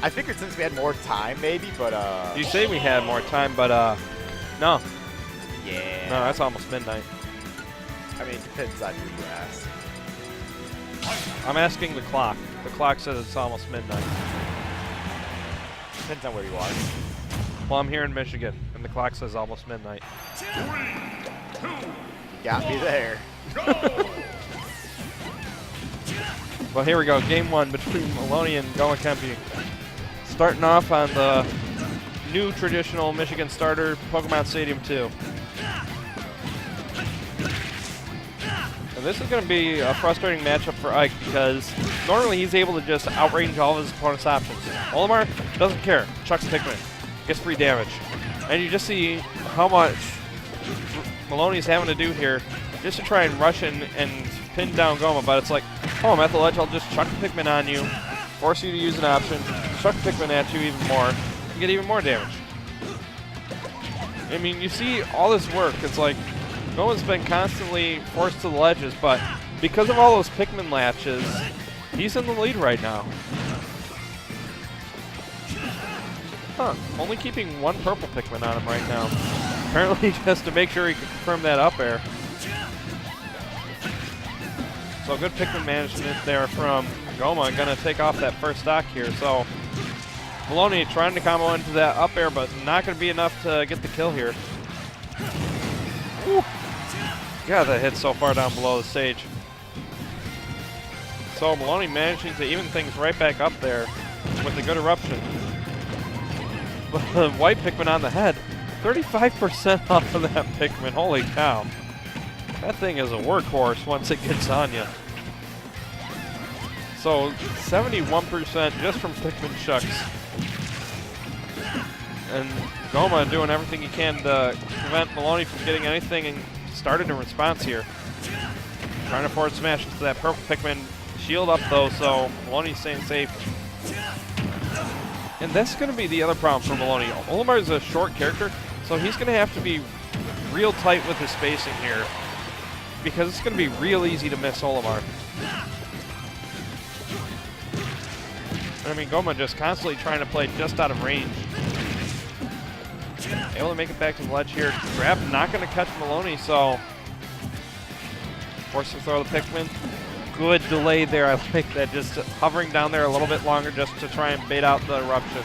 I figured since we had more time, maybe, but You say we had more time, but no. yeah. No, that's almost midnight. I mean, it depends on who you ask. I'm asking the clock. The clock says it's almost midnight. Depends on where you are. Well, I'm here in Michigan, and the clock says almost midnight. 3, 2, You got me there. go! Well, here we go. Game 1 between Miloni and Gomakenpi. Starting off on the new traditional Michigan starter, Pokemon Stadium 2. And this is going to be a frustrating matchup for Ike because normally he's able to just outrange all of his opponent's options. Olimar doesn't care. Chucks Pikmin. Gets free damage. And you just see how much Miloni's having to do here just to try and rush in and pin down Goma. But it's like, oh, I'm at the ledge. I'll just chuck the Pikmin on you, force you to use an option, chuck the Pikmin at you even more, and get even more damage. I mean, you see all this work. It's like Goma's been constantly forced to the ledges, but because of all those Pikmin latches, he's in the lead right now. Huh, only keeping one purple Pikmin on him right now. Apparently just to make sure he can confirm that up air. So good Pikmin management there from Goma. Gonna take off that first stock here. So Miloni trying to combo into that up air, but not gonna be enough to get the kill here. Woo. God, that hit so far down below the stage. So Miloni managing to even things right back up there with a good eruption. But the white Pikmin on the head, 35% off of that Pikmin. Holy cow. That thing is a workhorse once it gets on you. So 71% just from Pikmin chucks. And Goma doing everything he can to prevent Miloni from getting anything started in response here. Trying to forward smash into that purple Pikmin. Shield up though, so Miloni's staying safe. And that's going to be the other problem for Miloni. Olimar is a short character, so he's going to have to be real tight with his spacing here, because it's going to be real easy to miss Olimar. I mean, Goma just constantly trying to play just out of range. Able to make it back to the ledge here. Grab not going to catch Miloni, so forced to throw the Pikmin. Good delay there. I like that, just hovering down there a little bit longer just to try and bait out the eruption.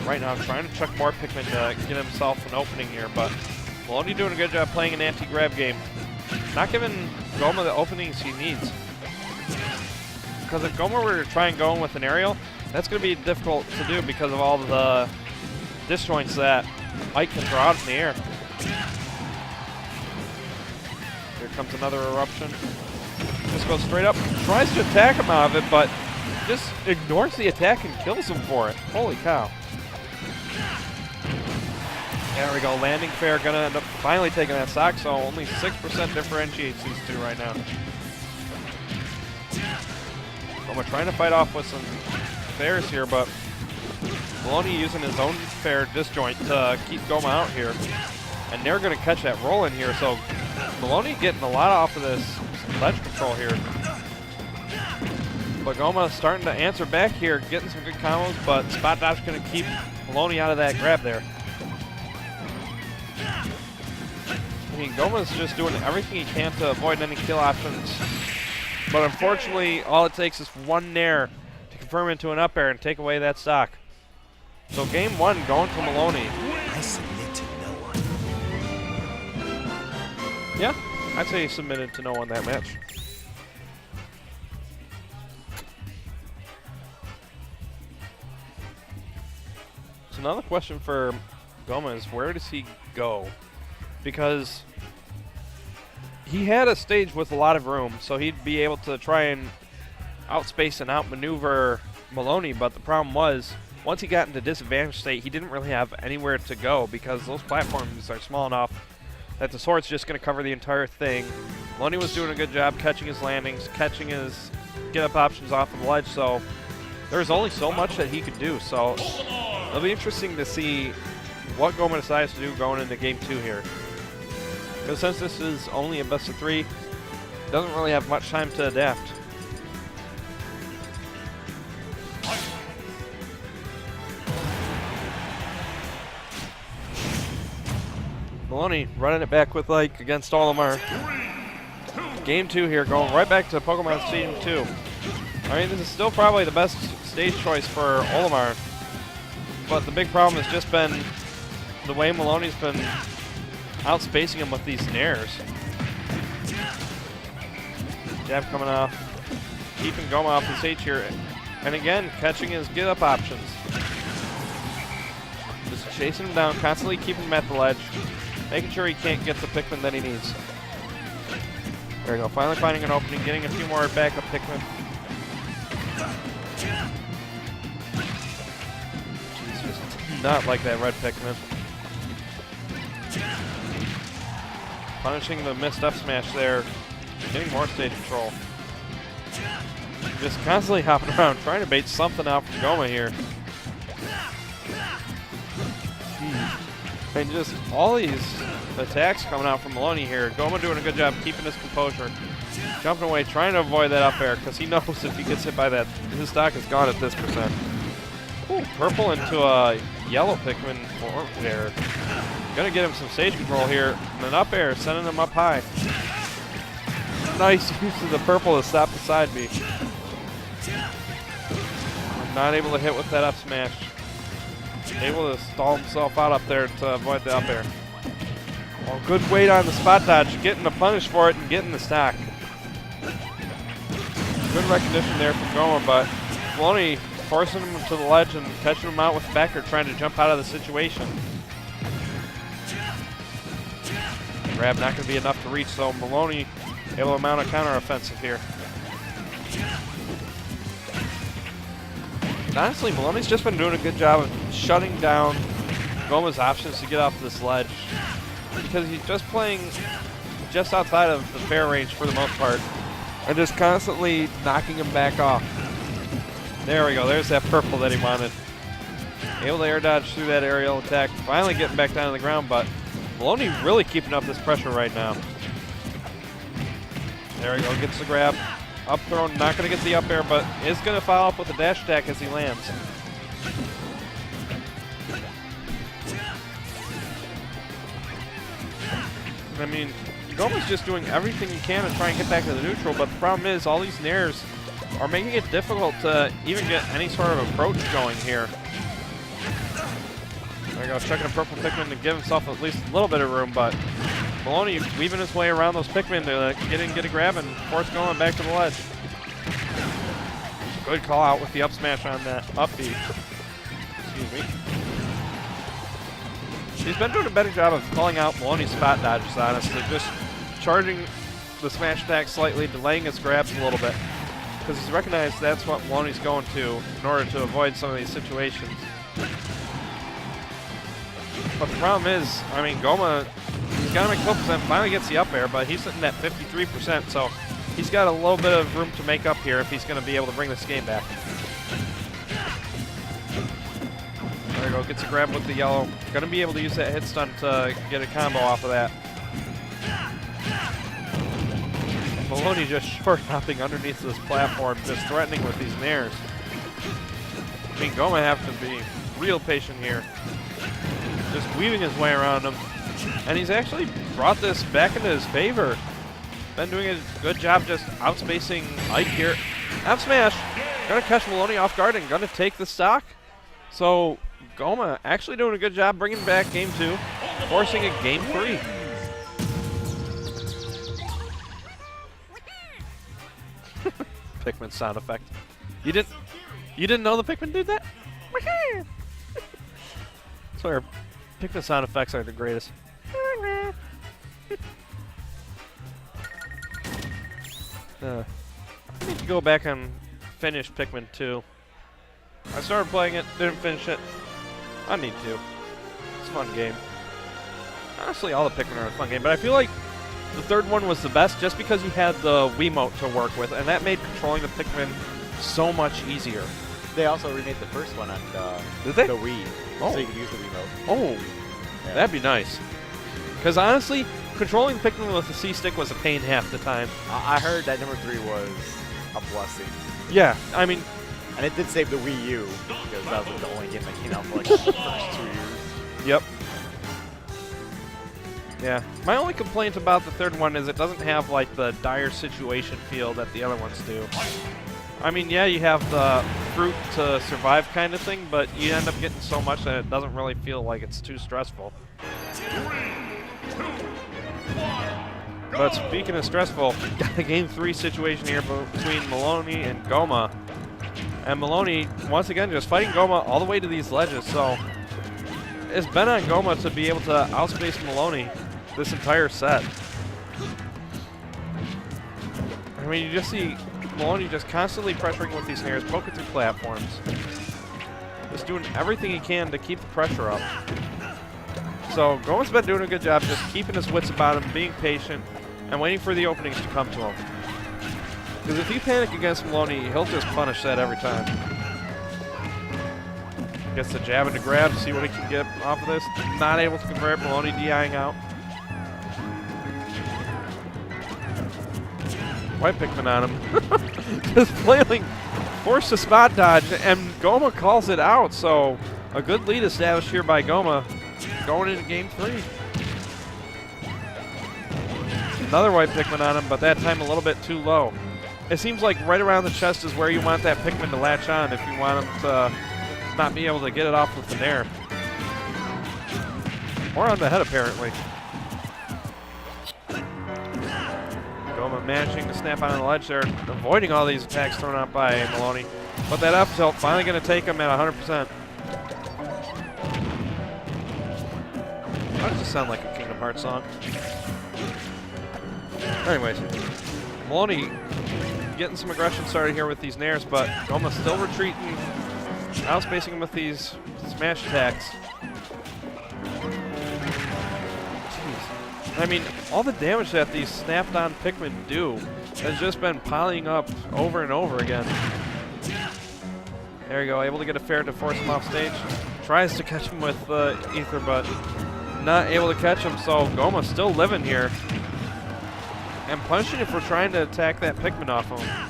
Right now, trying to chuck more Pikmin to get himself an opening here, but Miloni doing a good job playing an anti-grab game. Not giving Goma the openings he needs. Because if Goma were to try and go in with an aerial, that's going to be difficult to do because of all the disjoints that Ike can throw out in the air. Here comes another eruption. Just goes straight up, tries to attack him out of it, but just ignores the attack and kills him for it. Holy cow. There we go, landing fair, gonna end up finally taking that stock, so only 6% differentiates these two right now. Goma trying to fight off with some fairs here, but Miloni using his own fair disjoint to keep Goma out here. And they're gonna catch that roll in here, so Miloni getting a lot off of this ledge control here. But Goma starting to answer back here, getting some good combos, but Spot Dodge gonna keep Miloni out of that grab there. I mean, Goma's just doing everything he can to avoid any kill options. But unfortunately, all it takes is one nair to confirm into an up air and take away that stock. So game 1 going to Miloni. I submit to no one. Yeah, I'd say he submitted to no one that match. So now the question for Goma is, where does he go? Because he had a stage with a lot of room, so he'd be able to try and outspace and outmaneuver Miloni, but the problem was, once he got into disadvantage state, he didn't really have anywhere to go because those platforms are small enough that the sword's just going to cover the entire thing. Miloni was doing a good job catching his landings, catching his get-up options off of the ledge, so there's only so much that he could do. So it'll be interesting to see what Goma decides to do going into game 2 here. Because since this is only a best of 3, doesn't really have much time to adapt. Miloni running it back with like against Olimar. Game 2 here, going right back to Pokemon Stadium 2. I mean, this is still probably the best stage choice for Olimar, but the big problem has just been the way Miloni's been outspacing him with these snares. Jab coming off, keeping Goma off his H here, and again, catching his get-up options. Just chasing him down, constantly keeping him at the ledge, making sure he can't get the Pikmin that he needs. There we go, finally finding an opening, getting a few more backup Pikmin. Jeez, just not like that red Pikmin. Punishing the missed up smash there, getting more stage control. Just constantly hopping around, trying to bait something out from Goma here. And just all these attacks coming out from Miloni here. Goma doing a good job keeping his composure. Jumping away, trying to avoid that up air, because he knows if he gets hit by that, his stock is gone at this percent. Ooh, purple into a yellow Pikmin form there. Gonna get him some stage control here. And an up air, sending him up high. Nice use of the purple to stop the side B. Not able to hit with that up smash. Able to stall himself out up there to avoid the up air. Oh, good weight on the spot dodge, getting the punish for it and getting the stock. Good recognition there from Goma, but Miloni forcing him to the ledge and catching him out with backer, trying to jump out of the situation. Grab not going to be enough to reach, so Miloni able to mount a counter offensive here. And honestly, Miloni's just been doing a good job of shutting down Goma's options to get off this ledge, because he's just playing just outside of the fair range for the most part and just constantly knocking him back off. There we go, there's that purple that he wanted. Able to air dodge through that aerial attack, finally getting back down to the ground, but Miloni really keeping up this pressure right now. There we go, gets the grab. Up throw, not going to get the up air, but is going to follow up with a dash attack as he lands. I mean, Goma's just doing everything he can to try and get back to the neutral, but the problem is all these nairs are making it difficult to even get any sort of approach going here. There we go, checking a purple Pikmin to give himself at least a little bit of room, but Miloni weaving his way around those Pikmin to get a grab and force Goma back to the ledge. Good call out with the up smash on that up B. Excuse me. He's been doing a better job of calling out Miloni's spot dodges, honestly. Just charging the smash attack slightly, delaying his grabs a little bit. Because he's recognized that's what Miloni's going to in order to avoid some of these situations. But the problem is, I mean, Goma, he's got to make 12%, finally gets the up air, but he's sitting at 53%, so he's got a little bit of room to make up here if he's going to be able to bring this game back. There we go, gets a grab with the yellow. Going to be able to use that hit stun to get a combo off of that. Miloni just short hopping underneath this platform, just threatening with these nairs. I mean, Goma have to be real patient here. Just weaving his way around him. And he's actually brought this back into his favor. Been doing a good job just outspacing Ike here. F smash. Gonna catch Miloni off guard and gonna take the stock. So Goma actually doing a good job bringing back game 2, forcing a game 3. Pikmin sound effect. You didn't know the Pikmin did that? Swear, Pikmin sound effects are the greatest. I need to go back and finish Pikmin 2. I started playing it, didn't finish it. I need to. It's a fun game. Honestly, all the Pikmin are a fun game, but I feel like the third one was the best just because you had the Wiimote to work with, and that made controlling the Pikmin so much easier. They also remade the first one on Did they? the Wii, so you could use the Wiimote. Oh, Yeah. that'd be nice. Because honestly, controlling Pikmin with the C-stick was a pain half the time. I heard that number 3 was a blessing. Yeah, I mean, And it did save the Wii U, because that was like the only game that came out for like the first 2 years. yep. Yeah. My only complaint about the third one is it doesn't have like the dire situation feel that the other ones do. I mean, yeah, you have the fruit to survive kind of thing, but you end up getting so much that it doesn't really feel like it's too stressful. 3, 2, 1, go! But speaking of stressful, got a game 3 situation here between Miloni and Goma. And Miloni, once again, just fighting Goma all the way to these ledges, so it's been on Goma to be able to outspace Miloni this entire set. I mean, you just see Miloni just constantly pressuring with these snares, poking through platforms. Just doing everything he can to keep the pressure up. So Goma's been doing a good job just keeping his wits about him, being patient, and waiting for the openings to come to him. Because if you panic against Miloni, he'll just punish that every time. Gets the jab and the grab, see what he can get off of this. Not able to convert, Miloni DIing out. White Pikmin on him. Just flailing, forced a spot dodge, and Goma calls it out. So a good lead established here by Goma going into game 3. Another White Pikmin on him, but that time a little bit too low. It seems like right around the chest is where you want that Pikmin to latch on if you want him to not be able to get it off with the nair. Or on the head, apparently. Goma managing to snap on the ledge there, avoiding all these attacks thrown out by Miloni. But that up tilt finally going to take him at 100%. Why does it sound like a Kingdom Hearts song? Anyways, Miloni getting some aggression started here with these nairs, but Goma still retreating, outspacing him with these smash attacks. Jeez. I mean, all the damage that these snapped-on Pikmin do has just been piling up over and over again. There you go, able to get a fair to force him off stage. Tries to catch him with Ether, but not able to catch him, so Goma's still living here. And punishing if we're trying to attack that Pikmin off of him.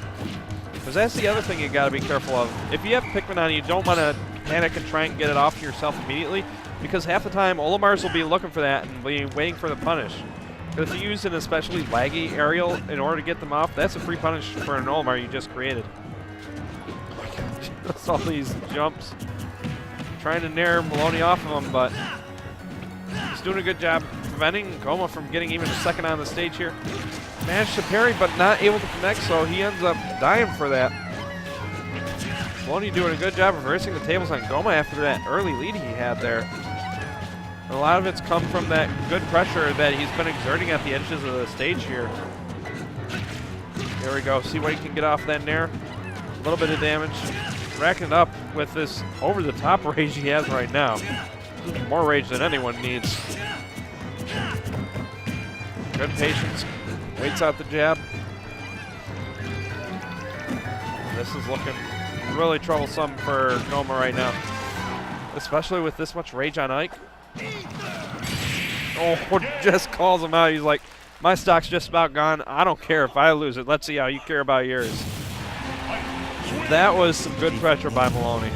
Because that's the other thing you gotta be careful of. If you have Pikmin on you, don't want to panic and try and get it off yourself immediately, because half the time Olimars will be looking for that and be waiting for the punish. But if you use an especially laggy aerial in order to get them off, that's a free punish for an Olimar you just created. Oh my God, just all these jumps. Trying to nair Miloni off of him, but he's doing a good job preventing Goma from getting even a second on the stage here. Managed to parry, but not able to connect, so he ends up dying for that. Miloni doing a good job reversing the tables on Goma after that early lead he had there. And a lot of it's come from that good pressure that he's been exerting at the edges of the stage here. There we go. See what he can get off that nair. A little bit of damage. Racking it up with this over-the-top rage he has right now. More rage than anyone needs. Good patience. Waits out the jab. This is looking really troublesome for Goma right now. Especially with this much rage on Ike. Oh, just calls him out. He's like, my stock's just about gone. I don't care if I lose it. Let's see how you care about yours. That was some good pressure by Miloni.